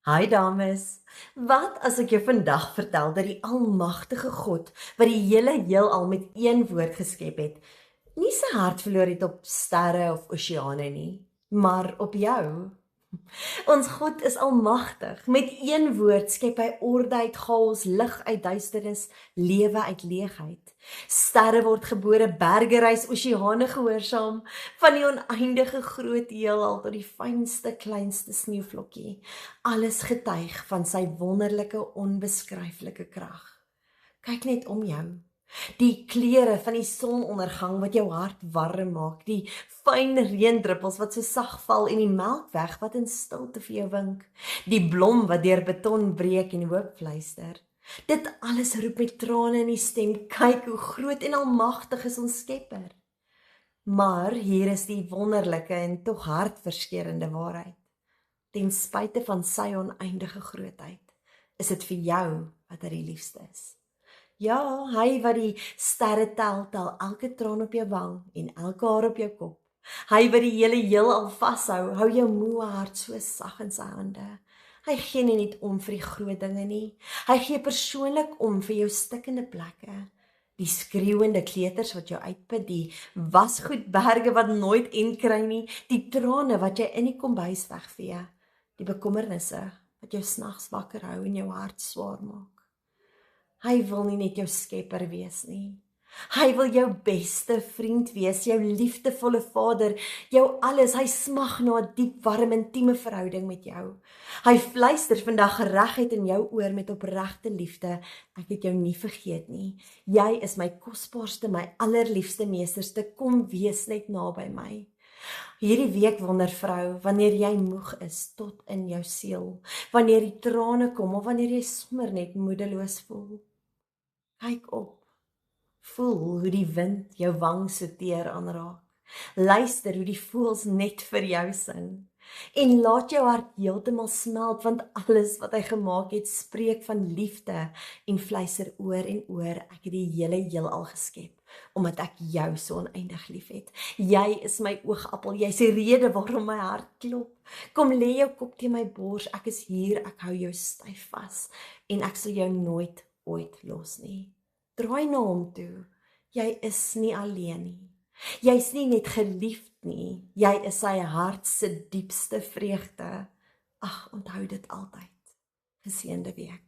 Hi dames, wat as ek jou vandag vertel dat die almagtige God, wat die hele heelal met een woord geskep het, nie sy hart verloor het op sterre of oseane nie, maar op jou? Ons God is almagtig. Met een woord skep hy orde uit chaos, lig uit duisternis, lewe uit leegheid. Sterre word gebore, berge reis, oseane gehoorsaam, van die oneindige groot heelal tot die fynste kleinste sneeuvlokkie. Alles getuig van sy wonderlike onbeskryflike krag. Kyk net om jou. Die kleure van die sonondergang wat jou hart warm maak, die fyn reendruppels wat so sag val en die melkweg wat in stilte vir jou wink, die blom wat deur beton breek en hoop fluister. Dit alles roep met trane in die stem, kyk hoe groot en almagtig is ons Skepper. Maar hier is die wonderlike en tog hartverskeurende waarheid. Ten spyte van sy oneindige grootheid, is dit vir jou wat hy die liefste is. Ja, hy wat die sterre tel elke traan op jou wang en elke haar op jou kop. Hy wat die hele heelal vashou, hou jou moe hart so sag in sy hande. Hy gee nie net om vir die groot dinge nie. Hy gee persoonlik om vir jou stikkende plekke. Die skreeuende kleuters wat jou uitput, die wasgoedberge wat nooit en kry nie, die trane wat jy in die kombuis wegvee, die bekommernisse wat jou snags wakker hou en jou hart swaar maak. Hy wil nie net jou skepper wees nie. Hy wil jou beste vriend wees, jou liefdevolle vader, jou alles. Hy smag na 'n diep, warm, intieme verhouding met jou. Hy fluister vandag geregheid in jou oor met opregte liefde. Ek het jou nie vergeet nie. Jy is my kosbaarste, my allerliefste meesterste. Kom wees net naby my. Hierdie week wondervrou, wanneer jy moeg is tot in jou siel, wanneer die trane kom of wanneer jy sommer net moedeloos voel. Kyk op, voel hoe die wind jou wang so teer aanraak. Luister hoe die voëls net vir jou sing. En laat jou hart heeltemal smelt, want alles wat hy gemaak het, spreek van liefde en fluister oor en oor. Ek het die hele heelal geskep, omdat ek jou so oneindig lief het. Jy is my oogappel, jy is die rede waarom my hart klop. Kom lê jou kop teen my bors, ek is hier, ek hou jou styf vas, en ek sal jou nooit ooit los nie. Draai na hom toe. Jy is nie alleen nie. Jy's nie net geliefd nie. Jy is sy hart se diepste vreugde. Ag, onthou dit altyd. Geseënde week.